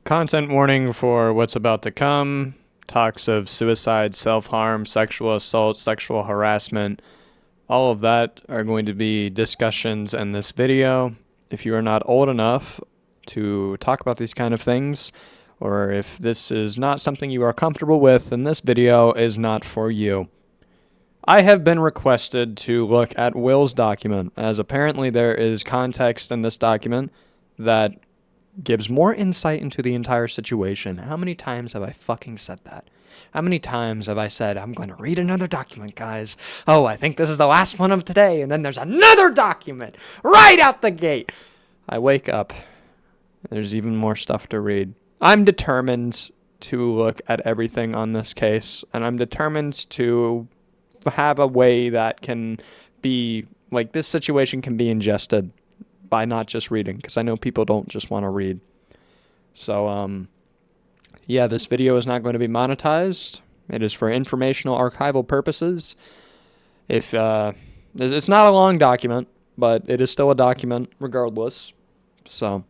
Content warning for what's about to come. Talks of suicide, self-harm, sexual assault, sexual harassment. All of that are going to be discussions in this video. If you are not old enough to talk about these kind of things, or if this is not something you are comfortable with, then this video is not for you. I have been requested to look at Wils Document, as apparently there is context in this document that gives more insight into the entire situation. How many times have I fucking said that? How many times have I said, I'm going to read another document, guys. Oh, I think this is the last one of today, and then there's another document right out the gate. I wake up. There's even more stuff to read. I'm determined to look at everything on this case, and I'm determined to have a way that can be, like, this situation can be ingested by not just reading, because I know people don't just want to read. So, yeah, this video is not going to be monetized. It is for informational archival purposes. If it's not a long document, but it is still a document regardless. So,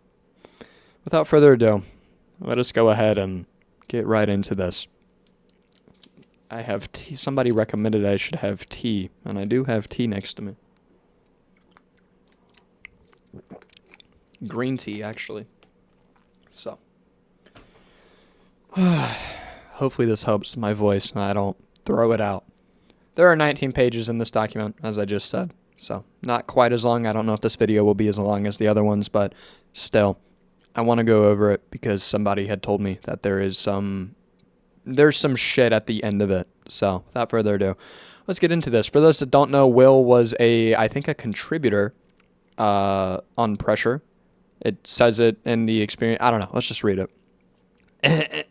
without further ado, let us go ahead and get right into this. I have tea. Somebody recommended I should have tea, and I do have tea next to me. Green tea, actually. So, hopefully this helps my voice and I don't throw it out. There are 19 pages in this document, as I just said. So, not quite as long. I don't know if this video will be as long as the other ones, but still, I want to go over it because somebody had told me that there's some shit at the end of it. So, without further ado, let's get into this. For those that don't know, Will was I think a contributor on Pressure. It says it in the experience. I don't know. Let's just read it.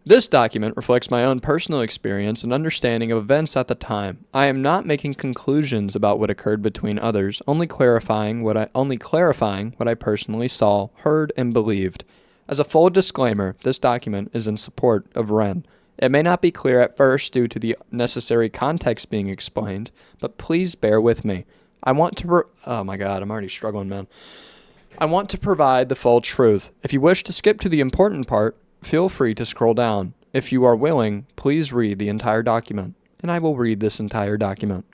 This document reflects my own personal experience and understanding of events at the time. I am not making conclusions about what occurred between others, only clarifying what I personally saw, heard, and believed. As a full disclaimer, this document is in support of Ren. It may not be clear at first due to the necessary context being explained, but please bear with me. I want to oh my god, I'm already struggling, man. I want to provide the full truth. If you wish to skip to the important part, feel free to scroll down. If you are willing, please read the entire document, and I will read this entire document.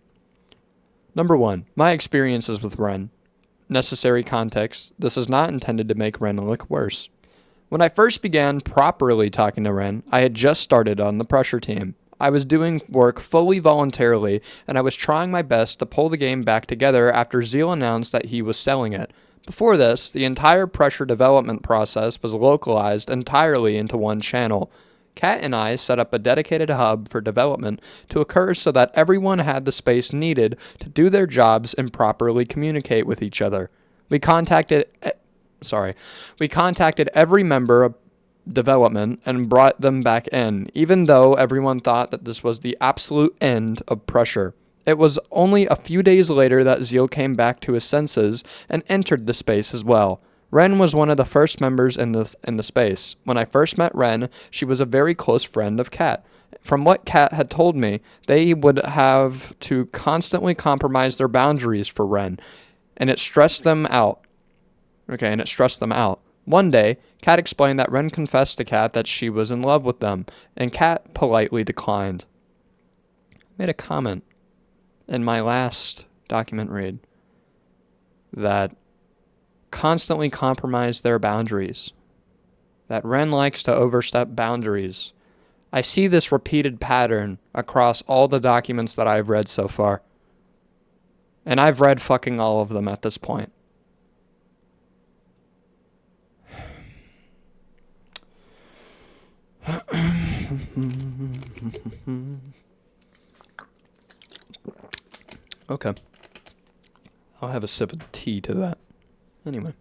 Number 1, my experiences with Ren. Necessary context. This is not intended to make Ren look worse. When I first began properly talking to Ren, I had just started on the Pressure team. I was doing work fully voluntarily, and I was trying my best to pull the game back together after Zeal announced that he was selling it. Before this, the entire Pressure development process was localized entirely into one channel. Kat and I set up a dedicated hub for development to occur so that everyone had the space needed to do their jobs and properly communicate with each other. We contacted every member of development and brought them back in, even though everyone thought that this was the absolute end of Pressure. It was only a few days later that Zeal came back to his senses and entered the space as well. Ren was one of the first members in the space. When I first met Ren, she was a very close friend of Kat. From what Kat had told me, they would have to constantly compromise their boundaries for Ren, and it stressed them out. One day, Kat explained that Ren confessed to Kat that she was in love with them, and Kat politely declined. I made a comment in my last document read that constantly compromise their boundaries, that Ren likes to overstep boundaries. I see this repeated pattern across all the documents that I've read so far, and I've read fucking all of them at this point. Okay. I'll have a sip of tea to that. Anyway,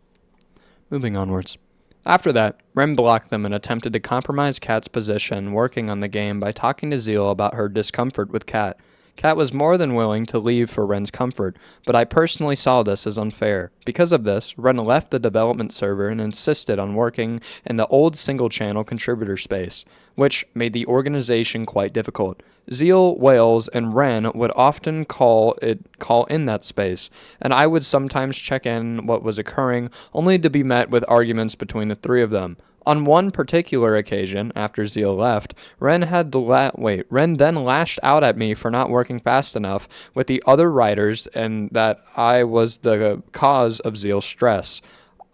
moving onwards. After that, Ren blocked them and attempted to compromise Kat's position working on the game by talking to Zeal about her discomfort with Kat. Kat was more than willing to leave for Ren's comfort, but I personally saw this as unfair. Because of this, Ren left the development server and insisted on working in the old single-channel contributor space, which made the organization quite difficult. Zeal, Wils, and Ren would often call in that space, and I would sometimes check in what was occurring, only to be met with arguments between the three of them. On one particular occasion, after Zeal left, Ren then lashed out at me for not working fast enough with the other writers and that I was the cause of Zeal's stress.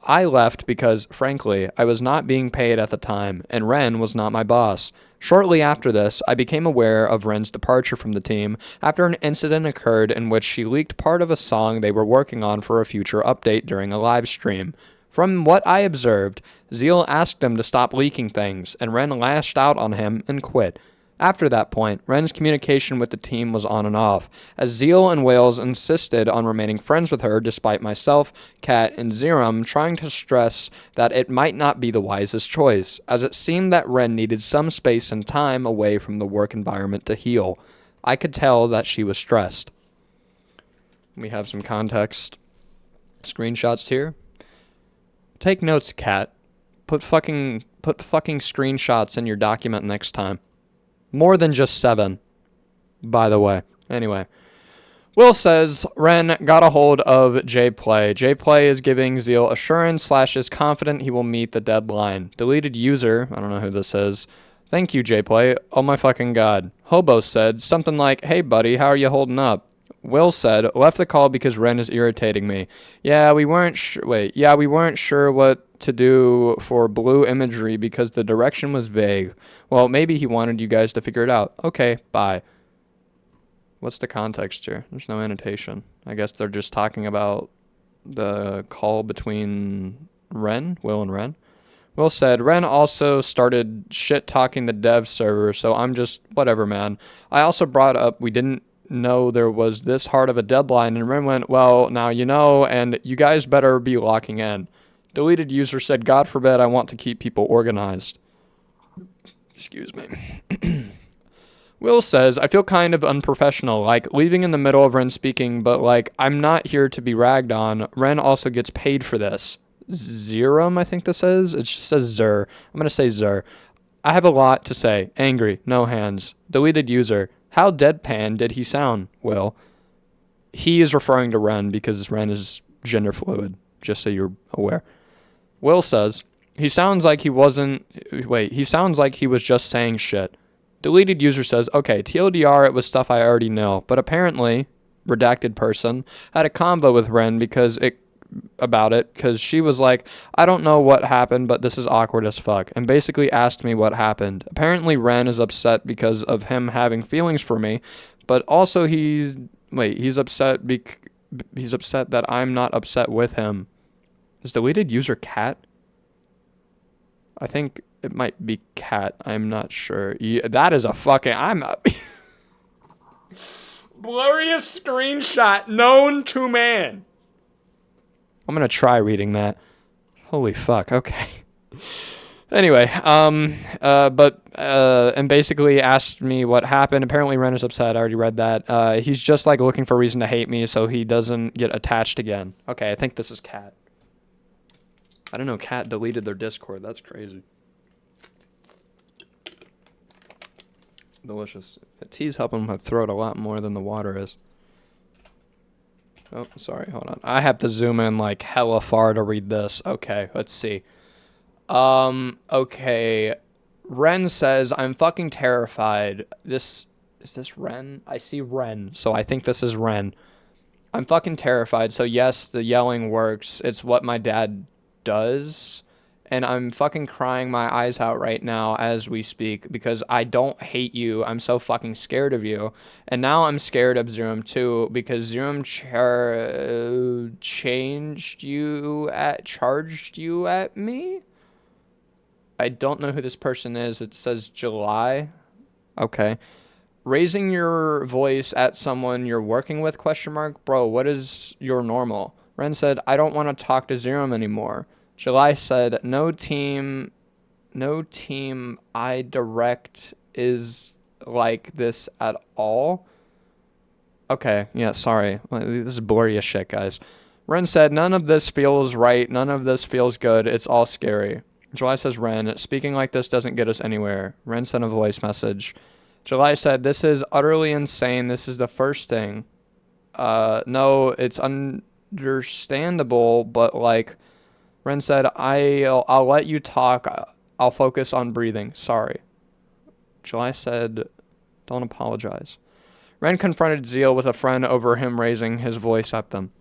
I left because, frankly, I was not being paid at the time, and Ren was not my boss. Shortly after this, I became aware of Ren's departure from the team after an incident occurred in which she leaked part of a song they were working on for a future update during a live stream. From what I observed, Zeal asked him to stop leaking things, and Ren lashed out on him and quit. After that point, Ren's communication with the team was on and off, as Zeal and Wils insisted on remaining friends with her despite myself, Kat, and Zerum trying to stress that it might not be the wisest choice, as it seemed that Ren needed some space and time away from the work environment to heal. I could tell that she was stressed. We have some context screenshots here. Take notes, Kat. Put fucking screenshots in your document next time. More than just 7, by the way. Anyway. Will says Ren got a hold of JPlay. JPlay is giving Zeal assurance / is confident he will meet the deadline. Deleted user, I don't know who this is. Thank you, JPlay. Oh my fucking god. Hobo said something like, hey buddy, how are you holding up? Will said, left the call because Ren is irritating me. We weren't sure what to do for blue imagery because the direction was vague. Well, maybe he wanted you guys to figure it out. Okay, bye. What's the context here? There's no annotation. I guess they're just talking about the call between Will and Ren. Will said, Ren also started shit-talking the dev server, so I'm just, whatever, man. I also brought up we didn't know there was this hard of a deadline, and Ren went, well, now you know, and you guys better be locking in. Deleted user said, God forbid I want to keep people organized. Excuse me. Will says, I feel kind of unprofessional, like leaving in the middle of Ren speaking, but like I'm not here to be ragged on. Ren also gets paid for this. Zerum, I think this is. It just says Zer. I'm going to say Zer. I have a lot to say. Angry. No hands. Deleted user. How deadpan did he sound, Will? He is referring to Ren because Ren is gender fluid, just so you're aware. Will says, he sounds like he was just saying shit. Deleted user says, okay, TLDR, it was stuff I already know, but apparently, redacted person, had a convo with Ren because she was like, I don't know what happened, but this is awkward as fuck, and basically asked me what happened. Apparently Ren is upset because of him having feelings for me, but also he's upset that I'm not upset with him. Is deleted user Cat? I think it might be Cat. I'm not sure. That is a fucking... blurriest screenshot known to man. I'm going to try reading that. Holy fuck, okay. Anyway, and basically asked me what happened. Apparently Ren is upset. I already read that. He's just like looking for a reason to hate me so he doesn't get attached again. Okay, I think this is Cat. I don't know, Cat deleted their Discord. That's crazy. Delicious. The tea's helping my throat a lot more than the water is. Oh, sorry, hold on. I have to zoom in like hella far to read this. Okay, let's see. Okay. Ren says, I'm fucking terrified. Is this Ren? I see Ren, so I think this is Ren. I'm fucking terrified, so yes, the yelling works. It's what my dad does. And I'm fucking crying my eyes out right now as we speak because I don't hate you. I'm so fucking scared of you. And now I'm scared of Zerum too because Zerum charged you at me? I don't know who this person is. It says July. Okay. Raising your voice at someone you're working with, ? Bro, what is your normal? Ren said, I don't want to talk to Zerum anymore. July said, no team I direct is like this at all. Okay, yeah, sorry. This is blurry as shit, guys. Ren said, none of this feels right. None of this feels good. It's all scary. July says, Ren, speaking like this doesn't get us anywhere. Ren sent a voice message. July said, this is utterly insane. This is the first thing. No, it's understandable, but like, Ren said, I'll let you talk. I'll focus on breathing. Sorry. July said, don't apologize. Ren confronted Zeal with a friend over him raising his voice at them.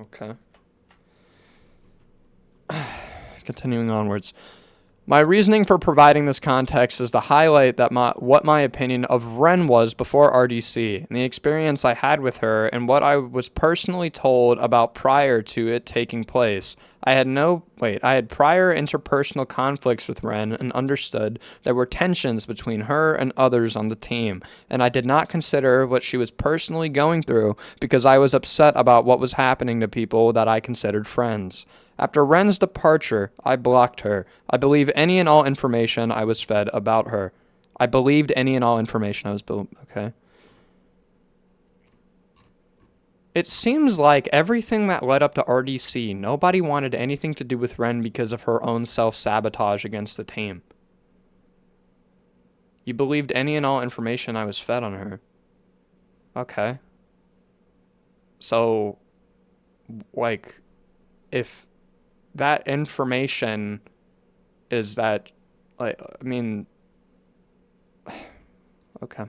Okay. Continuing onwards. My reasoning for providing this context is to highlight that what my opinion of Ren was before RDC, and the experience I had with her, and what I was personally told about prior to it taking place. I had prior interpersonal conflicts with Ren and understood there were tensions between her and others on the team, and I did not consider what she was personally going through because I was upset about what was happening to people that I considered friends. After Ren's departure, I blocked her. I believe any and all information I was fed about her. I believed any and all information I was... Okay. It seems like everything that led up to RDC, nobody wanted anything to do with Ren because of her own self-sabotage against the team. You believed any and all information I was fed on her. Okay. So, like, if that information is that, like, I mean, okay.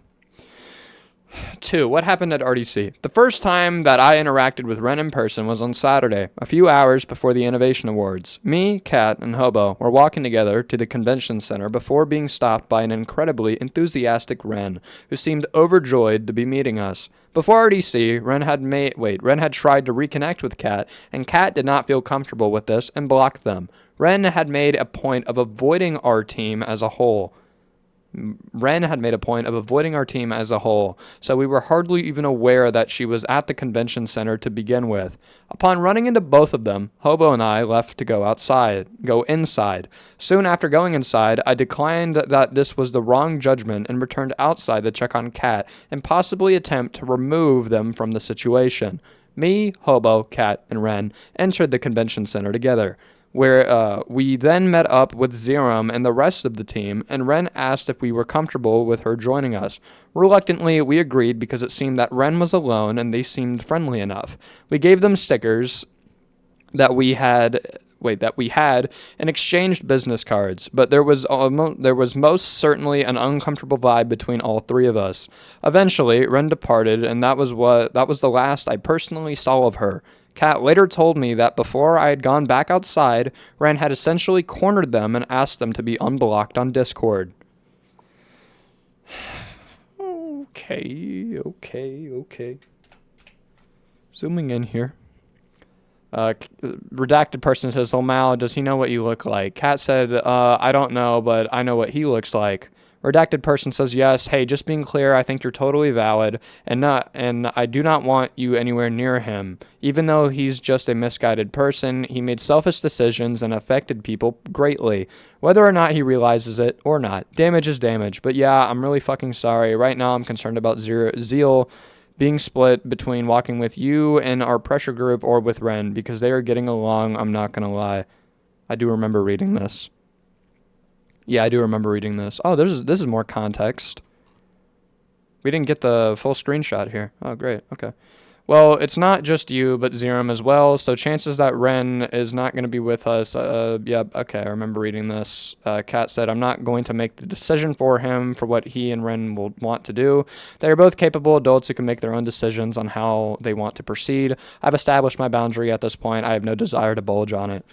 2. What happened at RDC? The first time that I interacted with Ren in person was on Saturday, a few hours before the Innovation Awards. Me, Kat, and Hobo were walking together to the convention center before being stopped by an incredibly enthusiastic Ren, who seemed overjoyed to be meeting us. Before RDC, Ren had tried to reconnect with Kat, and Kat did not feel comfortable with this and blocked them. Ren had made a point of avoiding our team as a whole. So we were hardly even aware that she was at the convention center to begin with. Upon running into both of them, Hobo and I left to go inside. Soon after going inside, I declined that this was the wrong judgment and returned outside to check on Kat and possibly attempt to remove them from the situation. Me, Hobo, Kat, and Ren entered the convention center together, where we then met up with Zerum and the rest of the team, and Ren asked if we were comfortable with her joining us. Reluctantly, we agreed because it seemed that Ren was alone and they seemed friendly enough. We gave them stickers that we had and exchanged business cards, but there was most certainly an uncomfortable vibe between all three of us. Eventually, Ren departed, and that was the last I personally saw of her. Kat later told me that before I had gone back outside, Ren had essentially cornered them and asked them to be unblocked on Discord. Okay. Zooming in here. Redacted person says, Mal, does he know what you look like? Kat said, I don't know, but I know what he looks like. Redacted person says, yes, hey, just being clear, I think you're totally valid, and I do not want you anywhere near him. Even though he's just a misguided person, he made selfish decisions and affected people greatly, whether or not he realizes it or not. Damage is damage, but yeah, I'm really fucking sorry. Right now, I'm concerned about Zeal being split between walking with you and our pressure group or with Ren, because they are getting along, I'm not gonna lie. I do remember reading this. Yeah, I do remember reading this. Oh, this is more context. We didn't get the full screenshot here. Oh, great. Okay. Well, it's not just you, but Zerum as well, so chances that Ren is not going to be with us. Yeah, okay, I remember reading this. Kat said, I'm not going to make the decision for him for what he and Ren will want to do. They are both capable adults who can make their own decisions on how they want to proceed. I've established my boundary at this point. I have no desire to bulge on it.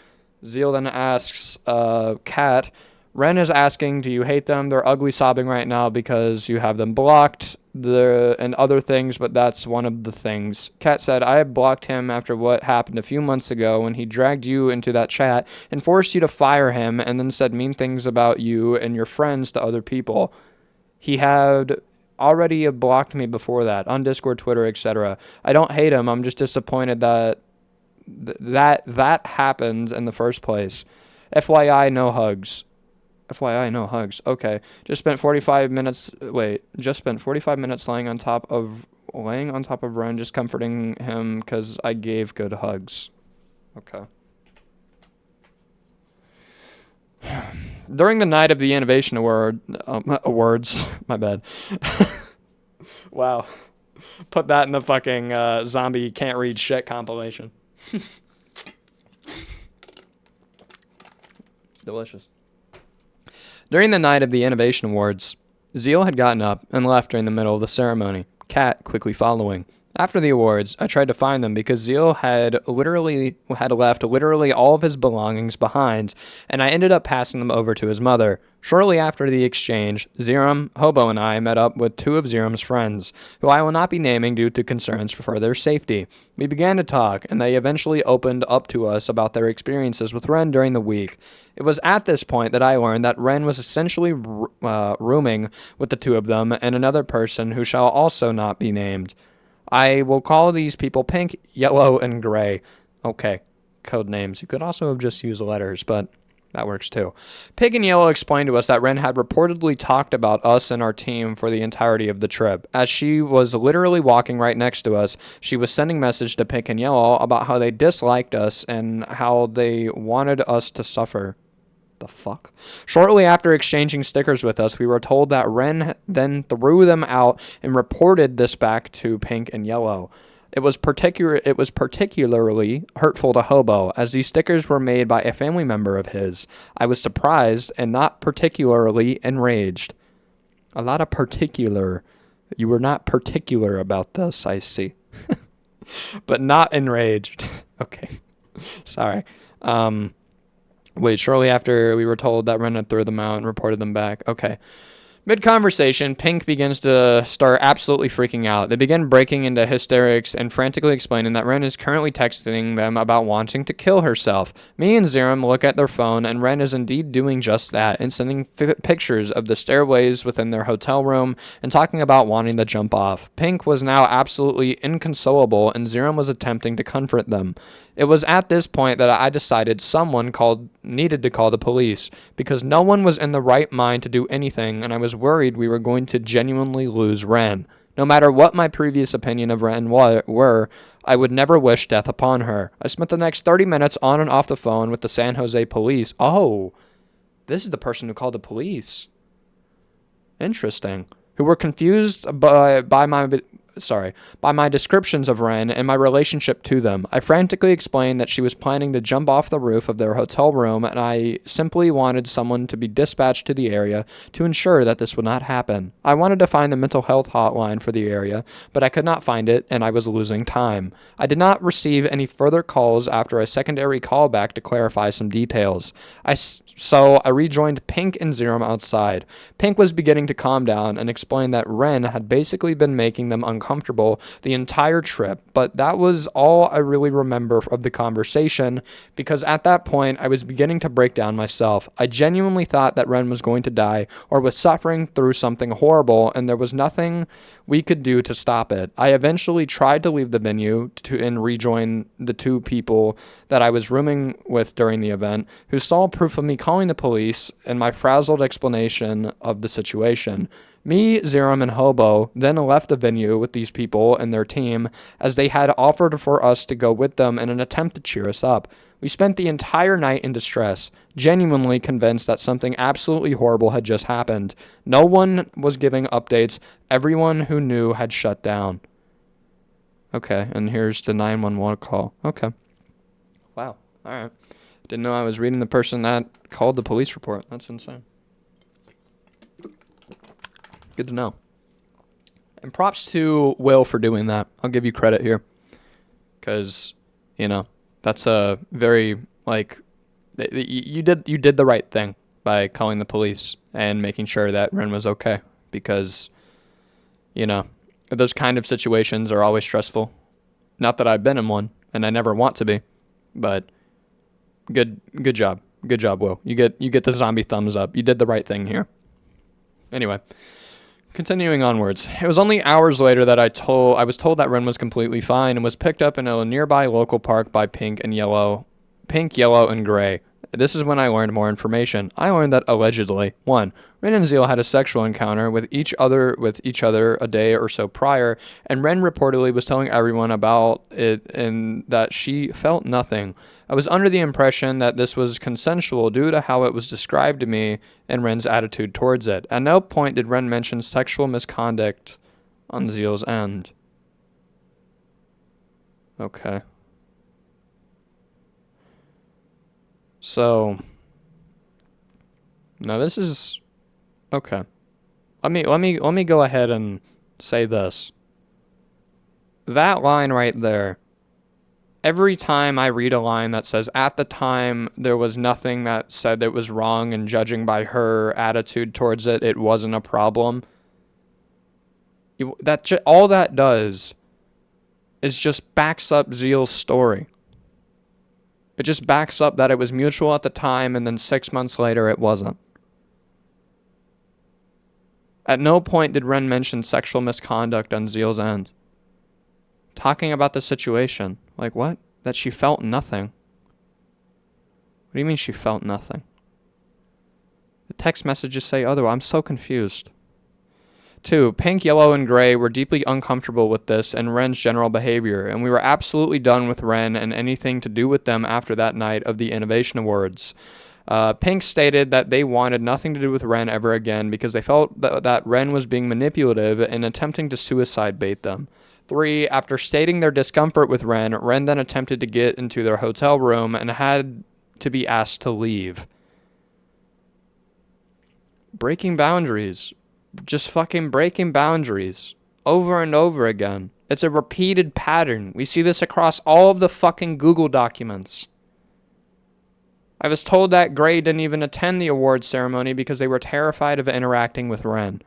Zeal then asks Kat, Ren is asking, do you hate them? They're ugly sobbing right now because you have them blocked and other things, but that's one of the things. Kat said, I have blocked him after what happened a few months ago when he dragged you into that chat and forced you to fire him and then said mean things about you and your friends to other people. He had already blocked me before that on Discord, Twitter, etc. I don't hate him. I'm just disappointed that that happened in the first place. FYI, no hugs. FYI, no hugs. Okay. Just spent 45 minutes laying on top of Ren, just comforting him because I gave good hugs. Okay. During the night of the Innovation Awards, my bad. Wow. Put that in the fucking zombie can't read shit compilation. Delicious. During the night of the Innovation Awards, Zeal had gotten up and left during the middle of the ceremony, Kat quickly following. After the awards, I tried to find them because Zeal had left literally all of his belongings behind, and I ended up passing them over to his mother. Shortly after the exchange, Zeram, Hobo, and I met up with two of Zeram's friends, who I will not be naming due to concerns for their safety. We began to talk, and they eventually opened up to us about their experiences with Ren during the week. It was at this point that I learned that Ren was essentially rooming with the two of them and another person who shall also not be named. I will call these people Pink, Yellow, and Gray. Okay, code names. You could also have just used letters, but that works too. Pink and Yellow explained to us that Ren had reportedly talked about us and our team for the entirety of the trip. As she was literally walking right next to us, she was sending message to Pink and Yellow about how they disliked us and how they wanted us to suffer. The fuck? Shortly after exchanging stickers with us, we were told that Ren then threw them out and reported this back to Pink and Yellow. It was particularly hurtful to Hobo, as these stickers were made by a family member of his. I was surprised and not particularly enraged. A lot of particular. You were not particular about this, I see. But not enraged. Okay. Sorry. Shortly after we were told that Ren had threw them out and reported them back. Okay. Mid-conversation, Pink begins to start absolutely freaking out. They begin breaking into hysterics and frantically explaining that Ren is currently texting them about wanting to kill herself. Me and Zeram look at their phone, and Ren is indeed doing just that and sending pictures of the stairways within their hotel room and talking about wanting to jump off. Pink was now absolutely inconsolable, and Zeram was attempting to comfort them. It was at this point that I decided someone needed to call the police, because no one was in the right mind to do anything, and I was worried we were going to genuinely lose Ren. No matter what my previous opinion of Ren were, I would never wish death upon her. I spent the next 30 minutes on and off the phone with the San Jose police. Oh, this is the person who called the police. Interesting. Who were confused by my descriptions of Ren and my relationship to them. I frantically explained that she was planning to jump off the roof of their hotel room, and I simply wanted someone to be dispatched to the area to ensure that this would not happen. I wanted to find the mental health hotline for the area, but I could not find it, and I was losing time. I did not receive any further calls after a secondary callback to clarify some details. So I rejoined Pink and Zeram outside. Pink was beginning to calm down and explained that Ren had basically been making them uncomfortable the entire trip, but that was all I really remember of the conversation, because at that point I was beginning to break down myself. I genuinely thought that Ren was going to die or was suffering through something horrible, and there was nothing we could do to stop it. I eventually tried to leave the venue and rejoin the two people that I was rooming with during the event, who saw proof of me calling the police and my frazzled explanation of the situation. Me, Zeram, and Hobo then left the venue with these people and their team, as they had offered for us to go with them in an attempt to cheer us up. We spent the entire night in distress, genuinely convinced that something absolutely horrible had just happened. No one was giving updates. Everyone who knew had shut down. Okay, and here's the 911 call. Okay. Wow. All right. Didn't know I was reading the person that called the police report. That's insane. Good to know. And props to Will for doing that. I'll give you credit here. Because, that's a very, you did the right thing by calling the police and making sure that Ren was okay. Because, those kind of situations are always stressful. Not that I've been in one, and I never want to be. But good job. Good job, Will. You get the zombie thumbs up. You did the right thing here. Anyway. Continuing onwards, it was only hours later that I was told that Ren was completely fine and was picked up in a nearby local park by Pink, Yellow, and Gray. This is when I learned more information. I learned that allegedly, 1. Ren and Zeal had a sexual encounter with each other a day or so prior, and Ren reportedly was telling everyone about it and that she felt nothing. I was under the impression that this was consensual due to how it was described to me and Ren's attitude towards it. At no point did Ren mention sexual misconduct on Zeal's end. Okay. So, now this is okay. Let me go ahead and say this. That line right there. Every time I read a line that says at the time there was nothing that said it was wrong, and judging by her attitude towards it, it wasn't a problem. All that does is just backs up Zeal's story. It just backs up that it was mutual at the time, and then 6 months later it wasn't. At no point did Ren mention sexual misconduct on Zeal's end. Talking about the situation. Like what? That she felt nothing. What do you mean she felt nothing? The text messages say otherwise. I'm so confused. 2. Pink, yellow, and gray were deeply uncomfortable with this and Ren's general behavior, and we were absolutely done with Ren and anything to do with them after that night of the Innovation Awards. Pink stated that they wanted nothing to do with Ren ever again because they felt that Ren was being manipulative and attempting to suicide bait them. 3. After stating their discomfort with Ren then attempted to get into their hotel room and had to be asked to leave. Breaking boundaries. Just fucking breaking boundaries over and over again. It's a repeated pattern. We see this across all of the fucking Google documents. I was told that Gray didn't even attend the awards ceremony because they were terrified of interacting with Ren.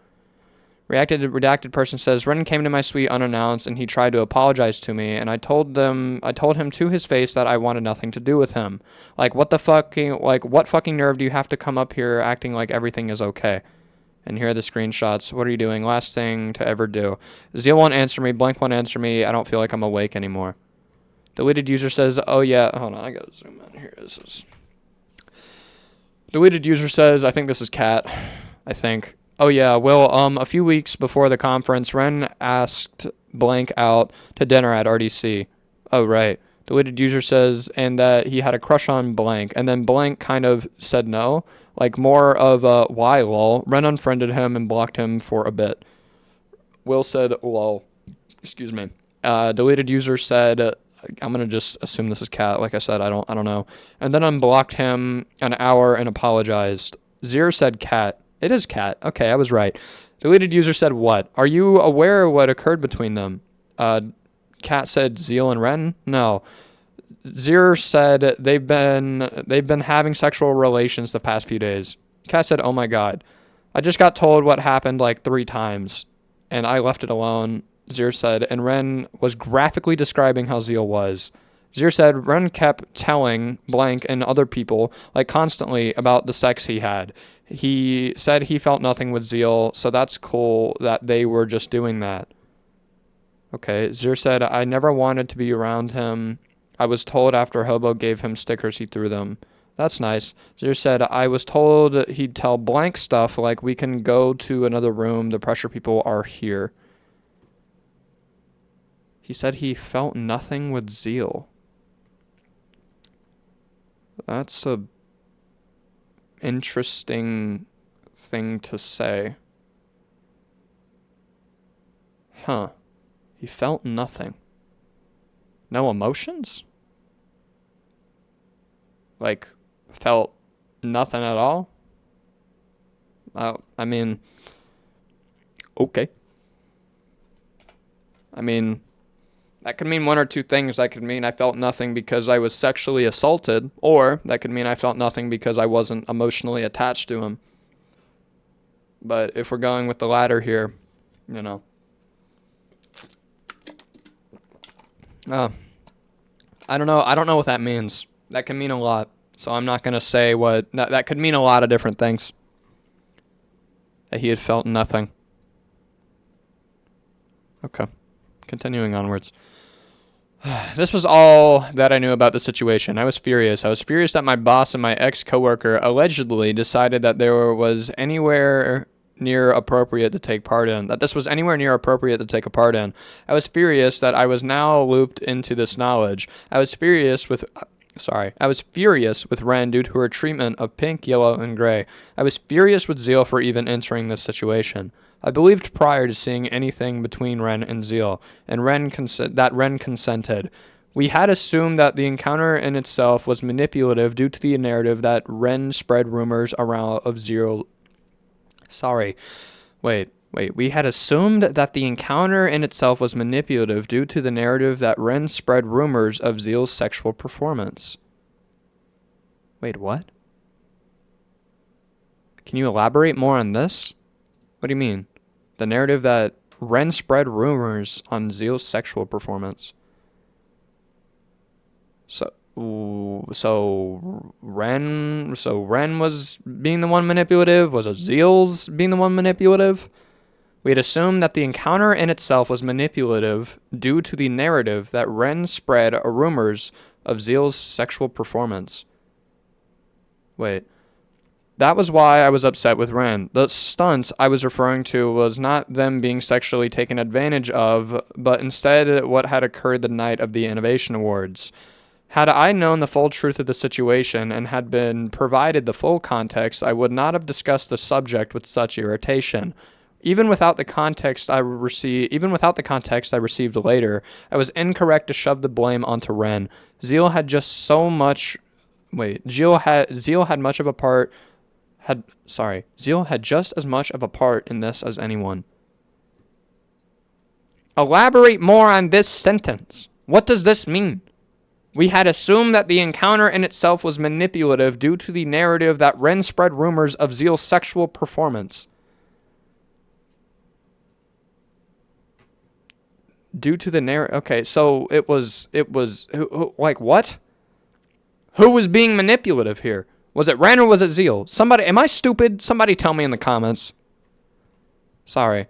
Redacted person says, Ren came to my suite unannounced and he tried to apologize to me, and I told him to his face that I wanted nothing to do with him. What fucking nerve do you have to come up here acting like everything is okay? And here are the screenshots. What are you doing? Last thing to ever do. Zeal won't answer me. Blank won't answer me. I don't feel like I'm awake anymore. Deleted user says, oh yeah. Hold on, I gotta zoom in. Here this is. Deleted user says, I think this is Cat. I think. Oh yeah, well, a few weeks before the conference, Ren asked Blank out to dinner at RDC. Oh, right. Deleted user says, and that he had a crush on Blank, and then Blank kind of said no. More of a why lol. Ren unfriended him and blocked him for a bit. Will said lol. Excuse me. Deleted user said, I'm gonna just assume this is Cat. Like I said, I don't know. And then unblocked him an hour and apologized. Zir said Cat. It is Cat. Okay, I was right. Deleted user said what? Are you aware of what occurred between them? Cat said Zeal and Ren? No. Zir said they've been having sexual relations the past few days. Cat said, oh my god. I just got told what happened 3 times, and I left it alone, Zir said, and Ren was graphically describing how Zeal was. Zir said Ren kept telling Blank and other people, constantly, about the sex he had. He said he felt nothing with Zeal, so that's cool that they were just doing that. Okay, Zir said, I never wanted to be around him. I was told after Hobo gave him stickers, he threw them. That's nice. Zir said, I was told he'd tell Blank stuff we can go to another room. The pressure people are here. He said he felt nothing with Zeal. That's a interesting thing to say. Huh. He felt nothing. No emotions? Felt nothing at all? I mean, okay. I mean, that could mean one or two things. That could mean I felt nothing because I was sexually assaulted, or that could mean I felt nothing because I wasn't emotionally attached to him. But if we're going with the latter here, I don't know. I don't know what that means. That can mean a lot. So I'm not going to say what... That could mean a lot of different things. That he had felt nothing. Okay. Continuing onwards. This was all that I knew about the situation. I was furious. I was furious that my boss and my ex-coworker allegedly decided that there was anywhere near appropriate to take part in, that this was anywhere near appropriate to take a part in. I was furious that I was now looped into this knowledge. I was furious with Ren due to her treatment of pink, yellow, and gray. I was furious with Zeal for even entering this situation. I believed prior to seeing anything between Ren and Zeal, and Ren consented. We had assumed that the encounter in itself was manipulative due to the narrative that Ren spread rumors around of Zeal. We had assumed that the encounter in itself was manipulative due to the narrative that Ren spread rumors of Zeal's sexual performance. Wait, what? Can you elaborate more on this? What do you mean? The narrative that Ren spread rumors on Zeal's sexual performance. So Ren was being the one manipulative? Was it Zeal's being the one manipulative? We had assumed that the encounter in itself was manipulative due to the narrative that Ren spread rumors of Zeal's sexual performance. Wait. That was why I was upset with Ren. The stunt I was referring to was not them being sexually taken advantage of, but instead what had occurred the night of the Innovation Awards. Had I known the full truth of the situation and had been provided the full context, I would not have discussed the subject with such irritation. Even without the context I received later, I was incorrect to shove the blame onto Ren. Zeal had just as much of a part in this as anyone. Elaborate more on this sentence. What does this mean? We had assumed that the encounter in itself was manipulative due to the narrative that Ren spread rumors of Zeal's sexual performance. Due to the narrative. Okay, so it was like what? Who was being manipulative here? Was it Ren or was it Zeal? Somebody, am I stupid? Somebody tell me in the comments. Sorry.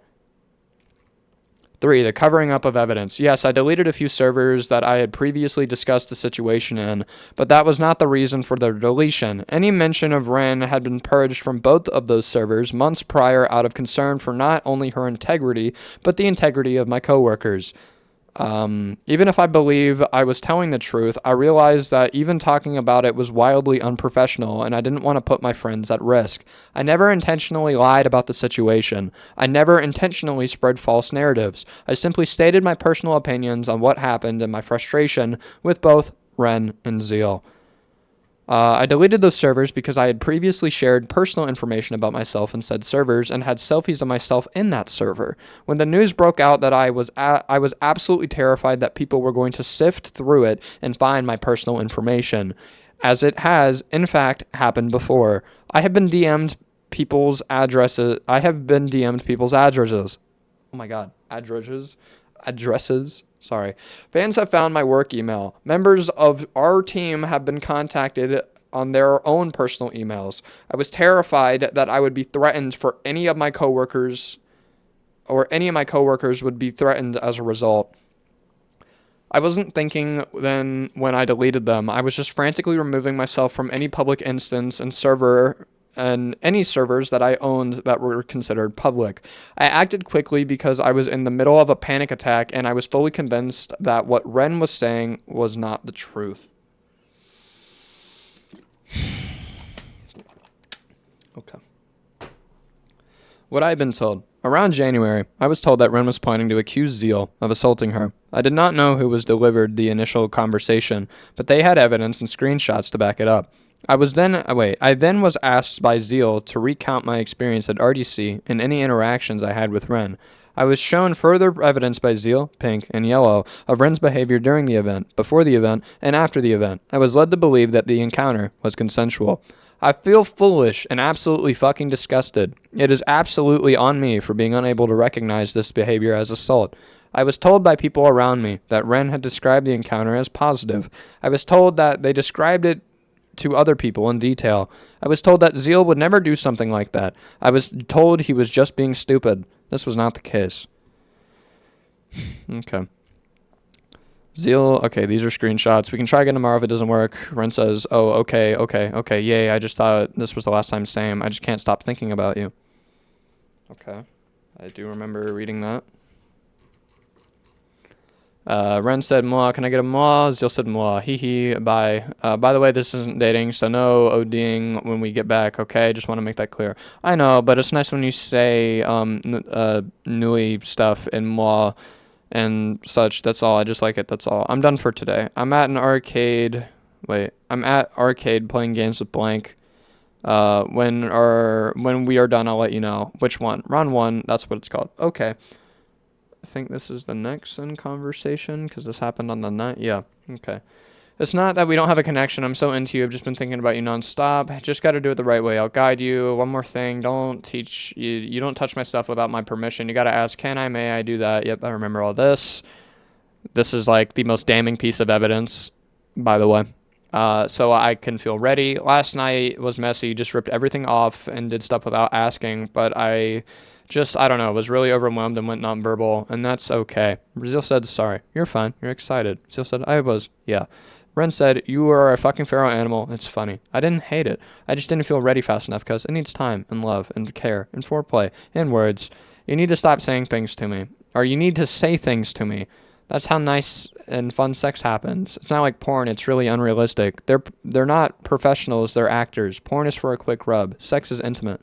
3. The covering up of evidence. Yes, I deleted a few servers that I had previously discussed the situation in, but that was not the reason for the deletion. Any mention of Ren had been purged from both of those servers months prior out of concern for not only her integrity, but the integrity of my coworkers. Even if I believe I was telling the truth, I realized that even talking about it was wildly unprofessional, and I didn't want to put my friends at risk. I never intentionally lied about the situation. I never intentionally spread false narratives. I simply stated my personal opinions on what happened and my frustration with both Ren and Zeal. I deleted those servers because I had previously shared personal information about myself in said servers and had selfies of myself in that server. When the news broke out that I was absolutely terrified that people were going to sift through it and find my personal information, as it has, in fact, happened before. I have been DM'd people's addresses. Oh my god, addresses. Sorry. Fans have found my work email. Members of our team have been contacted on their own personal emails. I was terrified that I would be threatened for any of my coworkers would be threatened as a result. I wasn't thinking then when I deleted them. I was just frantically removing myself from any public instance and any servers that I owned that were considered public. I acted quickly because I was in the middle of a panic attack and I was fully convinced that what Ren was saying was not the truth. Okay. What I had been told. Around January, I was told that Ren was planning to accuse Zeal of assaulting her. I did not know who was delivered the initial conversation, but they had evidence and screenshots to back it up. I then was asked by Zeal to recount my experience at RDC and any interactions I had with Ren. I was shown further evidence by Zeal, Pink, and Yellow of Ren's behavior during the event, before the event, and after the event. I was led to believe that the encounter was consensual. I feel foolish and absolutely fucking disgusted. It is absolutely on me for being unable to recognize this behavior as assault. I was told by people around me that Ren had described the encounter as positive. I was told that they described it to other people in detail. I was told that Zeal would never do something like that. I was told he was just being stupid. This was not the case. Okay. Zeal, okay, these are screenshots. We can try again tomorrow if it doesn't work. Ren says, oh, okay, yay, I just thought this was the last time same. I just can't stop thinking about you. Okay, I do remember reading that. Ren said, "Mwah, can I get a mwah?" Zeal said, "Mwah, hee hee, bye. By the way, this isn't dating, so no ODing when we get back, okay? Just want to make that clear." I know, but it's nice when you say, nui stuff in mwah and such. That's all. I just like it. That's all. I'm done for today. I'm at arcade playing games with blank. When we are done, I'll let you know. Which one? Round 1, that's what it's called. Okay. I think this is the next in conversation because this happened on the night. Yeah. Okay. It's not that we don't have a connection. I'm so into you. I've just been thinking about you nonstop. Just got to do it the right way. I'll guide you. One more thing. Don't teach you. You don't touch my stuff without my permission. You got to ask, can I, may I do that? Yep. I remember all this. This is like the most damning piece of evidence, by the way. So I can feel ready. Last night was messy. Just ripped everything off and did stuff without asking. But I don't know, was really overwhelmed and went nonverbal, and that's okay. Zeal said, sorry. You're fine. You're excited. Zeal said, I was. Yeah. Ren said, you are a fucking feral animal. It's funny. I didn't hate it. I just didn't feel ready fast enough because it needs time and love and care and foreplay and words. You need to stop saying things to me. Or you need to say things to me. That's how nice and fun sex happens. It's not like porn. It's really unrealistic. They're not professionals. They're actors. Porn is for a quick rub. Sex is intimate.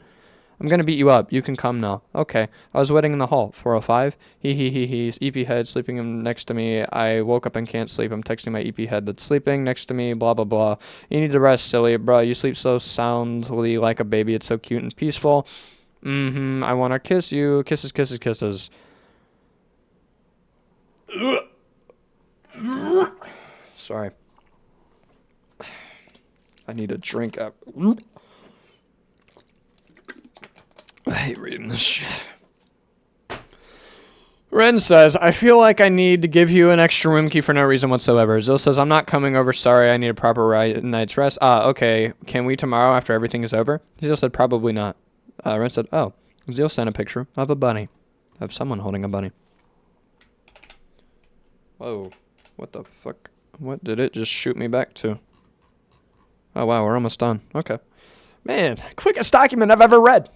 I'm gonna beat you up. You can come now. Okay. I was waiting in the hall. 405. He's EP head sleeping next to me. I woke up and can't sleep. I'm texting my EP head that's sleeping next to me. Blah, blah, blah. You need to rest, silly. Bruh, you sleep so soundly like a baby. It's so cute and peaceful. I want to kiss you. Kisses, kisses, kisses. Sorry. I need a drink up. I hate reading this shit. Ren says, I feel like I need to give you an extra room key for no reason whatsoever. Zil says, I'm not coming over. Sorry, I need a proper night's rest. Okay. Can we tomorrow after everything is over? Zil said, probably not. Ren said, oh. Zil sent a picture of a bunny. Of someone holding a bunny. Whoa. What the fuck? What did it just shoot me back to? Oh, wow. We're almost done. Okay. Man, quickest document I've ever read.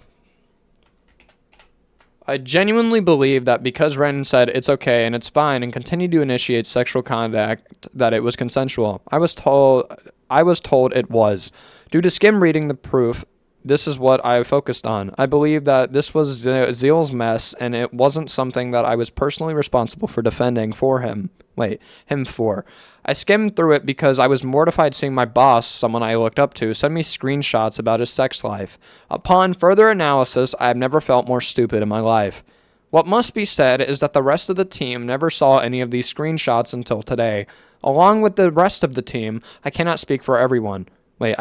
I genuinely believe that because Ren said it's okay and it's fine and continued to initiate sexual contact, that it was consensual. I was told it was. Due to skim reading the proof, this is what I focused on. I believe that this was Zeal's mess and it wasn't something that I was personally responsible for defending him for. I skimmed through it because I was mortified seeing my boss, someone I looked up to, send me screenshots about his sex life. Upon further analysis, I have never felt more stupid in my life. What must be said is that the rest of the team never saw any of these screenshots until today. Along with the rest of the team, I cannot speak for everyone. But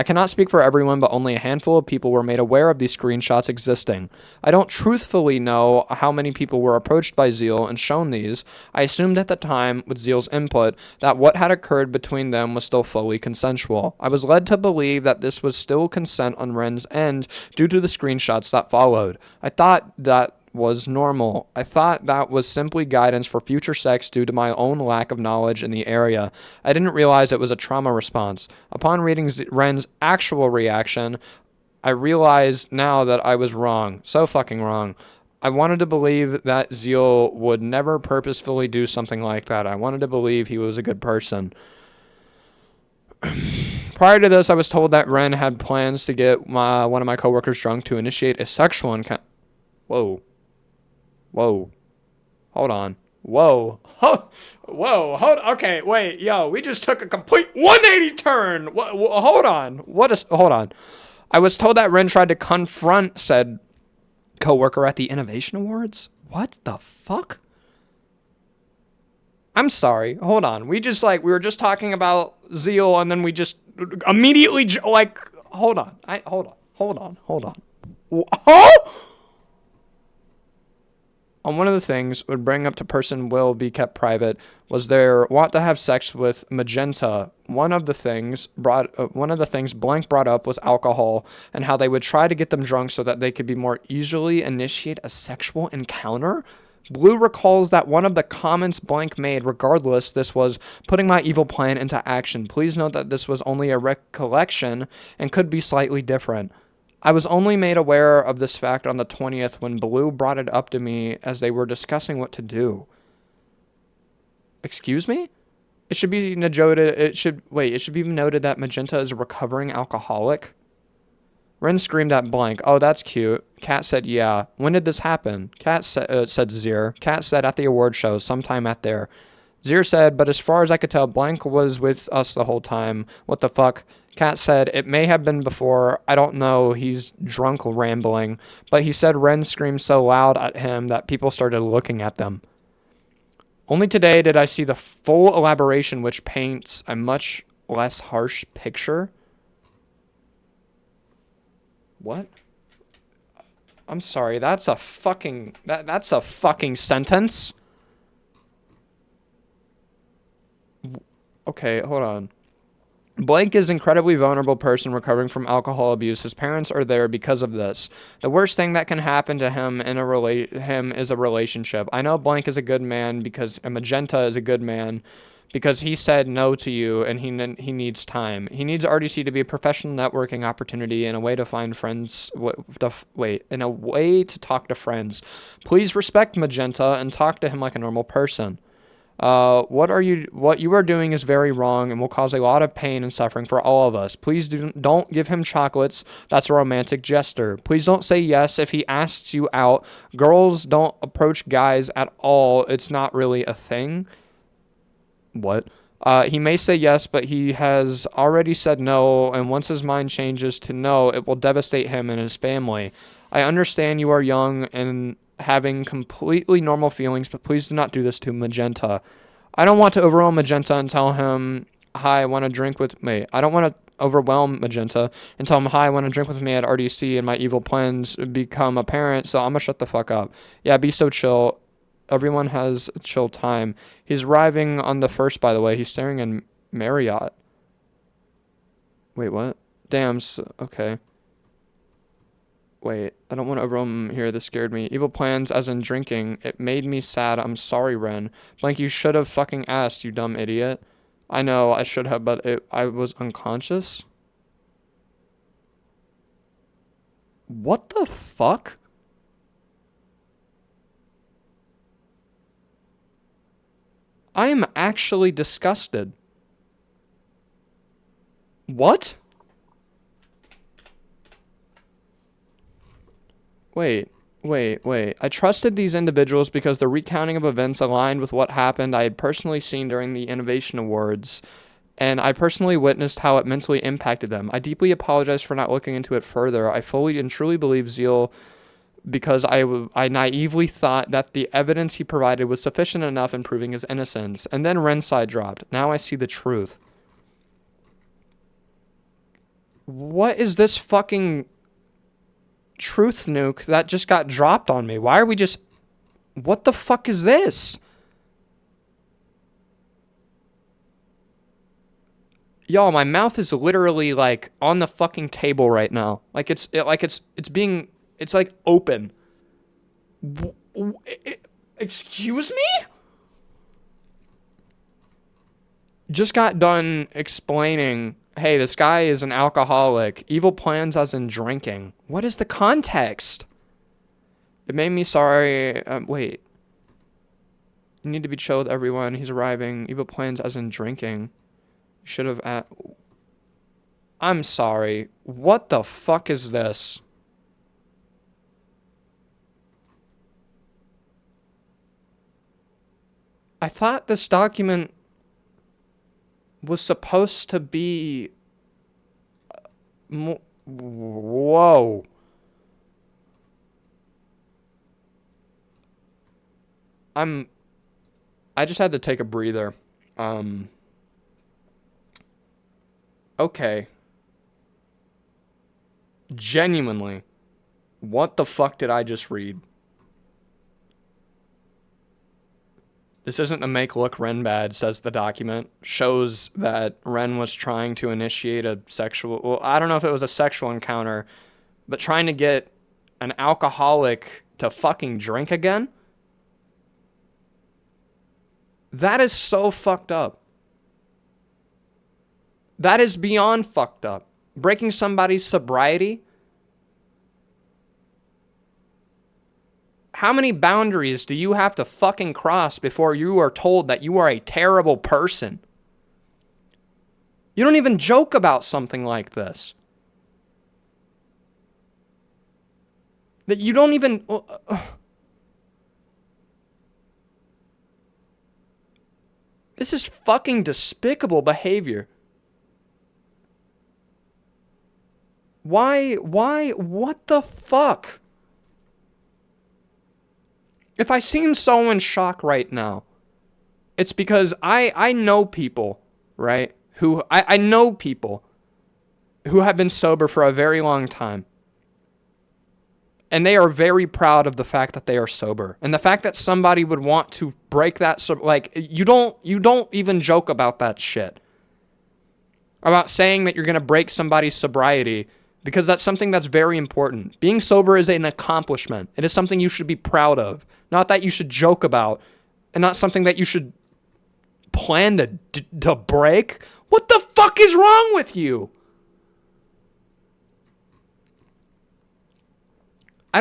only a handful of people were made aware of these screenshots existing. I don't truthfully know how many people were approached by Zeal and shown these. I assumed at the time, with Zeal's input, that what had occurred between them was still fully consensual. I was led to believe that this was still consent on Ren's end due to the screenshots that followed. I thought that was normal. I thought that was simply guidance for future sex due to my own lack of knowledge in the area. I didn't realize it was a trauma response. Upon reading Ren's actual reaction, I realized now that I was wrong. So fucking wrong. I wanted to believe that Zeal would never purposefully do something like that. I wanted to believe he was a good person. Prior to this, I was told that Ren had plans to get one of my coworkers drunk to initiate a sexual encounter. Whoa. Hold on. Whoa. Okay, wait. Yo, we just took a complete 180 turn. Hold on. I was told that Ren tried to confront said coworker at the Innovation Awards? What the fuck? I'm sorry. Hold on. We were just talking about Zeal and then we just immediately hold on. Hold on. Huh? One of the things would bring up to person will be kept private was their want to have sex with Magenta. One of the things Blank brought up was alcohol and how they would try to get them drunk so that they could be more easily initiate a sexual encounter. Blue recalls that one of the comments blank made, regardless, this was putting my evil plan into action. Please note that this was only a recollection and could be slightly different. I was only made aware of this fact on the 20th when Blue brought it up to me as they were discussing what to do. Excuse me? It should be noted. It should be noted that Magenta is a recovering alcoholic. Ren screamed at blank. Oh, that's cute. Kat said, yeah. When did this happen? Kat said Zir. Kat said at the award show, sometime at there. Zir said, but as far as I could tell, blank was with us the whole time. What the fuck? Kat said, it may have been before. I don't know. He's drunk rambling. But he said Ren screamed so loud at him that people started looking at them. Only today did I see the full elaboration, which paints a much less harsh picture. What? I'm sorry, that's a fucking sentence. Okay, hold on. Blank is an incredibly vulnerable person recovering from alcohol abuse. His parents are there because of this. The worst thing that can happen to him is a relationship. I know Blank is a good man because Magenta is a good man because he said no to you and he needs time. He needs RDC to be a professional networking opportunity and a way to find friends. In a way to talk to friends. Please respect Magenta and talk to him like a normal person. What you are doing is very wrong and will cause a lot of pain and suffering for all of us. Please don't give him chocolates. That's a romantic gesture. Please don't say yes if he asks you out. Girls don't approach guys at all. It's not really a thing. What? He may say yes, but he has already said no, and once his mind changes to no, it will devastate him and his family. I understand you are young and having completely normal feelings, but please do not do this to Magenta. I don't want to overwhelm Magenta and tell him, hi, I want to drink with me. I don't want to overwhelm Magenta and tell him, hi, I want to drink with me at RDC and my evil plans become apparent, so I'm going to shut the fuck up. Yeah, be so chill. Everyone has chill time. He's arriving on the 1st, by the way. He's staring in Marriott. Wait, what? Damn, okay. Wait, I don't want to overwhelm him here. This scared me. Evil plans as in drinking. It made me sad. I'm sorry, Ren. Blank, you should have fucking asked, you dumb idiot. I know, I should have, but I was unconscious. What the fuck? I am actually disgusted. What? Wait. I trusted these individuals because the recounting of events aligned with what happened I had personally seen during the Innovation Awards, and I personally witnessed how it mentally impacted them. I deeply apologize for not looking into it further. I fully and truly believe Zeal because I naively thought that the evidence he provided was sufficient enough in proving his innocence. And then Ren's side dropped. Now I see the truth. What is this fucking truth nuke that just got dropped on me? Why are we just... What the fuck is this? Y'all, my mouth is literally like on the fucking table right now. Like it's like open. Excuse me? Just got done explaining, hey, this guy is an alcoholic. Evil plans as in drinking. What is the context? It made me sorry. Wait. You need to be chill with everyone. He's arriving. Evil plans as in drinking. You should have... I'm sorry. What the fuck is this? I thought this document was supposed to be... Whoa. I just had to take a breather. Okay. Genuinely. What the fuck did I just read? This isn't to make look Ren bad, says the document. Shows that Ren was trying to initiate a sexual... Well, I don't know if it was a sexual encounter, but trying to get an alcoholic to fucking drink again? That is so fucked up. That is beyond fucked up. Breaking somebody's sobriety. How many boundaries do you have to fucking cross before you are told that you are a terrible person? You don't even joke about something like this. That you don't even... This is fucking despicable behavior. Why, what the fuck? If I seem so in shock right now, it's because I know people, right? I know people who have been sober for a very long time. And they are very proud of the fact that they are sober. And the fact that somebody would want to break that, you don't even joke about that shit. About saying that you're going to break somebody's sobriety, because that's something that's very important. Being sober is an accomplishment. It is something you should be proud of. Not that you should joke about, and not something that you should plan to break. What the fuck is wrong with you? I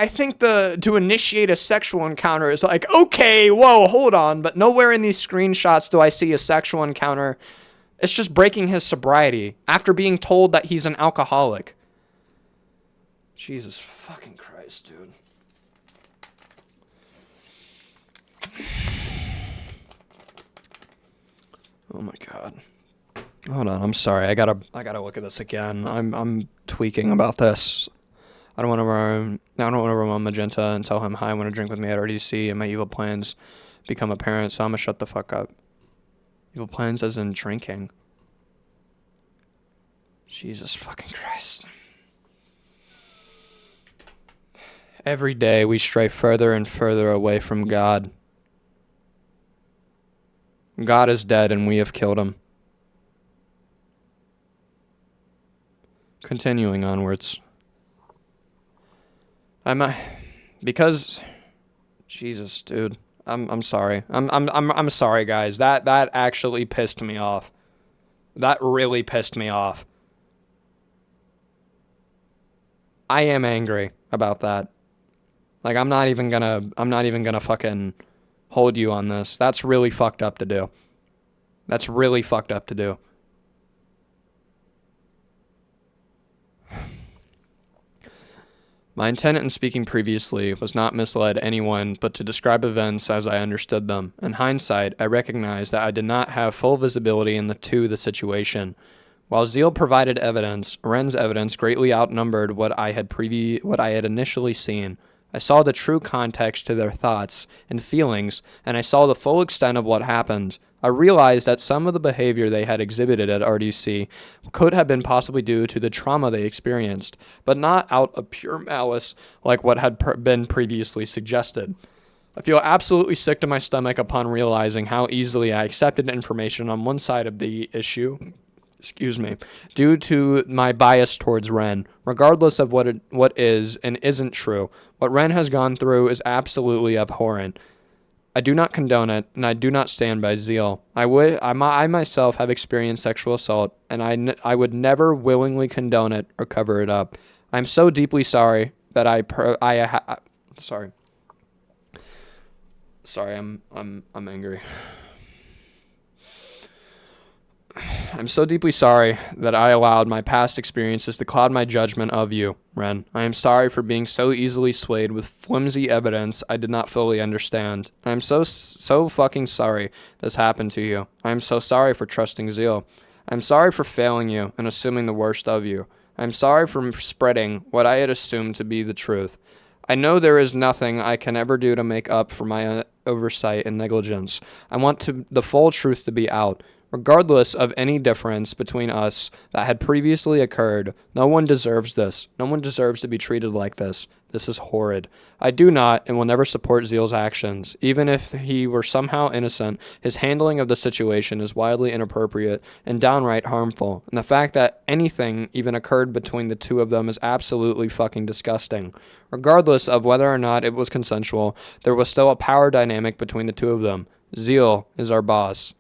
think to initiate a sexual encounter is like, okay, whoa, hold on. But nowhere in these screenshots do I see a sexual encounter. It's just breaking his sobriety after being told that he's an alcoholic. Jesus fucking Christ, dude. Oh my God. Hold on, I'm sorry. I gotta look at this again. I'm tweaking about this. I don't want to run Magenta and tell him, hi, I want to drink with me at RDC, and my evil plans become apparent, so I'm gonna shut the fuck up. Evil plans as in drinking. Jesus fucking Christ. Every day we stray further and further away from God. God is dead and we have killed him. Continuing onwards. Because Jesus, dude. I'm sorry. I'm sorry, guys. That actually pissed me off. That really pissed me off. I am angry about that. Like, I'm not even gonna fucking hold you on this. That's really fucked up to do. That's really fucked up to do. My intent in speaking previously was not mislead anyone, but to describe events as I understood them. In hindsight, I recognize that I did not have full visibility into the situation. While Zeal provided evidence, Ren's evidence greatly outnumbered what I had initially seen. I saw the true context to their thoughts and feelings, and I saw the full extent of what happened. I realized that some of the behavior they had exhibited at RDC could have been possibly due to the trauma they experienced, but not out of pure malice like what had been previously suggested. I feel absolutely sick to my stomach upon realizing how easily I accepted information on one side of the issue, due to my bias towards Ren, regardless of what is and isn't true. What Ren has gone through is absolutely abhorrent. I do not condone it, and I do not stand by Zeal. I myself have experienced sexual assault, and I would never willingly condone it or cover it up. I'm so deeply sorry that I'm angry. I'm so deeply sorry that I allowed my past experiences to cloud my judgment of you, Ren. I am sorry for being so easily swayed with flimsy evidence I did not fully understand. I am so fucking sorry this happened to you. I am so sorry for trusting Zeal. I am sorry for failing you and assuming the worst of you. I am sorry for spreading what I had assumed to be the truth. I know there is nothing I can ever do to make up for my oversight and negligence. I want the full truth to be out. Regardless of any difference between us that had previously occurred, no one deserves this. No one deserves to be treated like this. This is horrid. I do not and will never support Zeal's actions. Even if he were somehow innocent, his handling of the situation is wildly inappropriate and downright harmful. And the fact that anything even occurred between the two of them is absolutely fucking disgusting. Regardless of whether or not it was consensual, there was still a power dynamic between the two of them. Zeal is our boss.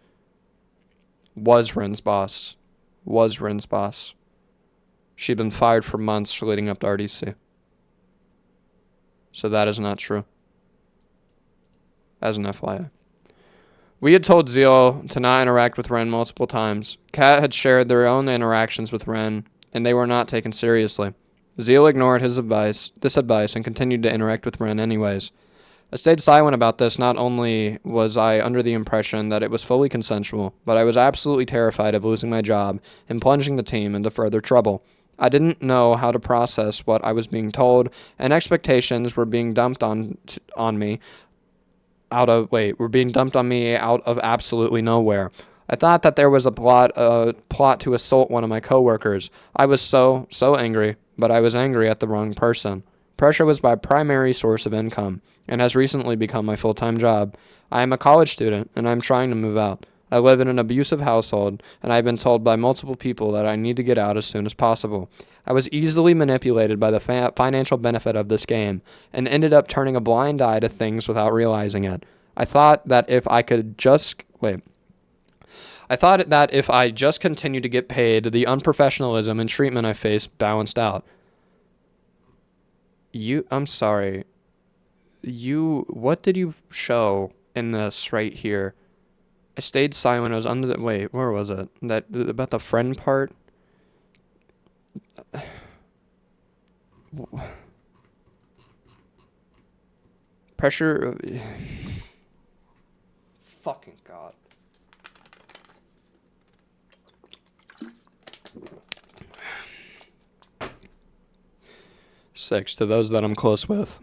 Was Ren's boss. Was Ren's boss. She'd been fired for months leading up to RDC. So that is not true. As an FYI. We had told Zeal to not interact with Ren multiple times. Kat had shared their own interactions with Ren, and they were not taken seriously. Zeal ignored this advice, and continued to interact with Ren anyways. I stayed silent about this. Not only was I under the impression that it was fully consensual, but I was absolutely terrified of losing my job and plunging the team into further trouble. I didn't know how to process what I was being told, and expectations were being dumped on me out of absolutely nowhere. I thought that there was a plot to assault one of my coworkers. I was so angry, but I was angry at the wrong person. Pressure was my primary source of income, and has recently become my full-time job. I am a college student, and I am trying to move out. I live in an abusive household, and I have been told by multiple people that I need to get out as soon as possible. I was easily manipulated by the financial benefit of this game, and ended up turning a blind eye to things without realizing it. I thought that if I just continued to get paid, the unprofessionalism and treatment I faced balanced out. I'm sorry. What did you show in this right here? I stayed silent. I was under where was it? About the friend part? Pressure. Fucking God. Six, to those that I'm close with.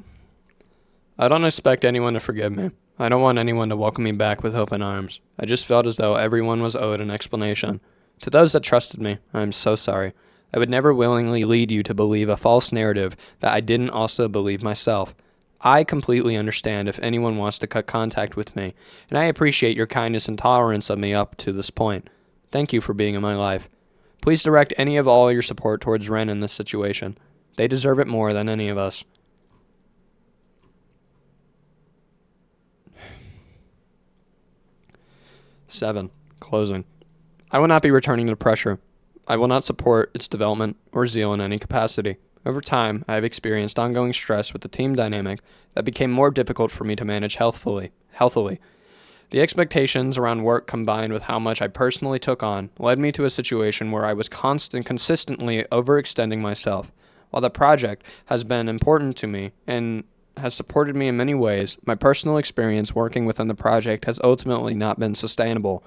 I don't expect anyone to forgive me. I don't want anyone to welcome me back with open arms. I just felt as though everyone was owed an explanation. To those that trusted me, I am so sorry. I would never willingly lead you to believe a false narrative that I didn't also believe myself. I completely understand if anyone wants to cut contact with me, and I appreciate your kindness and tolerance of me up to this point. Thank you for being in my life. Please direct any of all your support towards Ren in this situation. They deserve it more than any of us. 7. Closing. I will not be returning to pressure. I will not support its development or Zeal in any capacity. Over time, I have experienced ongoing stress with the team dynamic that became more difficult for me to manage healthily. The expectations around work combined with how much I personally took on led me to a situation where I was consistently overextending myself. While the project has been important to me and has supported me in many ways, my personal experience working within the project has ultimately not been sustainable.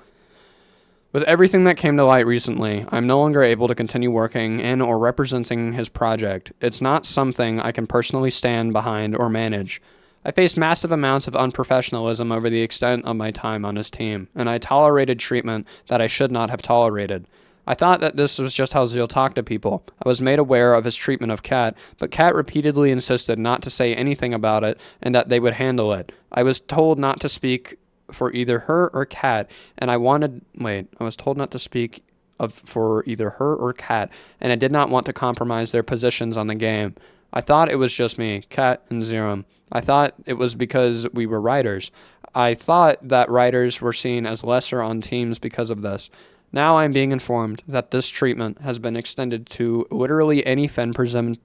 With everything that came to light recently, I'm no longer able to continue working in or representing his project. It's not something I can personally stand behind or manage. I faced massive amounts of unprofessionalism over the extent of my time on his team, and I tolerated treatment that I should not have tolerated. I thought that this was just how Zeal talked to people. I was made aware of his treatment of Kat, but Kat repeatedly insisted not to say anything about it and that they would handle it. I was told not to speak for either her or Kat, and I was told not to speak for either her or Kat, and I did not want to compromise their positions on the game. I thought it was just me, Kat, and Zerum. I thought it was because we were writers. I thought that writers were seen as lesser on teams because of this. Now I am being informed that this treatment has been extended to literally any femme-presenting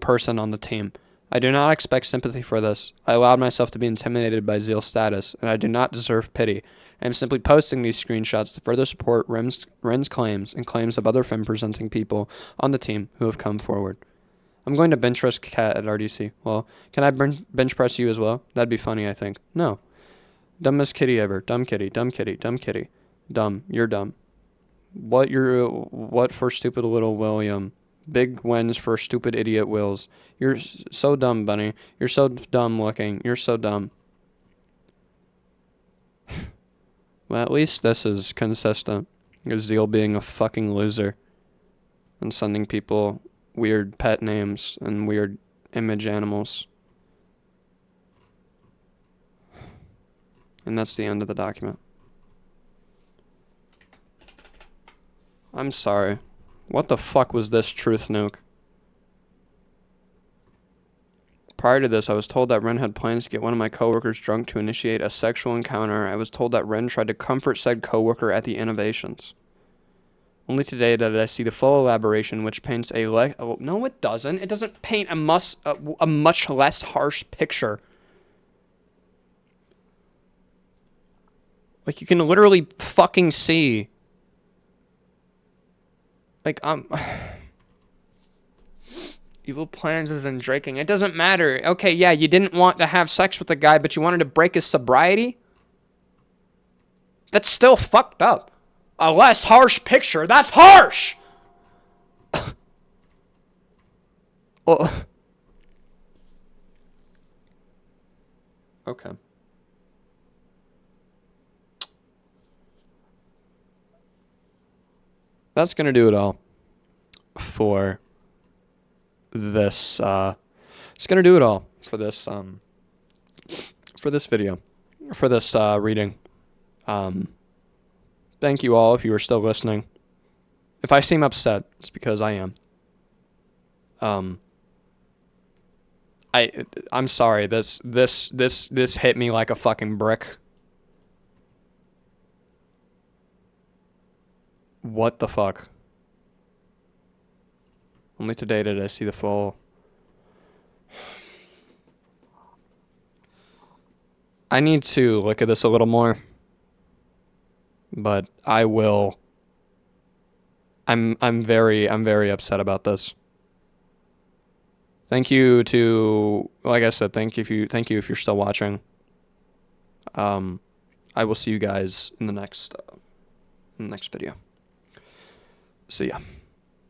person on the team. I do not expect sympathy for this. I allowed myself to be intimidated by Zeal's status, and I do not deserve pity. I am simply posting these screenshots to further support Ren's claims and claims of other femme-presenting people on the team who have come forward. I'm going to bench press Kat at RDC. Well, can I bench press you as well? That'd be funny, I think. No. Dumbest kitty ever. Dumb kitty, dumb kitty, dumb kitty. Dumb. You're dumb. What for stupid little William? Big wins for stupid idiot Wils. You're so dumb, Bunny. You're so dumb looking. You're so dumb. Well, at least this is consistent. Zeal being a fucking loser and sending people weird pet names and weird image animals. And that's the end of the document. I'm sorry. What the fuck was this truth nuke? Prior to this, I was told that Ren had plans to get one of my coworkers drunk to initiate a sexual encounter. I was told that Ren tried to comfort said coworker at the innovations. Only today did I see the full elaboration, which paints a no, it doesn't. It doesn't paint a much less harsh picture. Like, you can literally fucking see. Like, evil plans is in drinking. It doesn't matter. Okay, yeah, you didn't want to have sex with the guy, but you wanted to break his sobriety? That's still fucked up. A less harsh picture. That's harsh! Oh. Okay. That's gonna do it all for this, it's gonna do it all for this video, for this, reading. Thank you all if you are still listening. If I seem upset, it's because I am. I'm sorry, this hit me like a fucking brick. What the fuck? Only today did I see the full. I need to look at this a little more. But I will. I'm very upset about this. Thank you to, like I said, thank you if you're still watching. I will see you guys in the next video. See ya.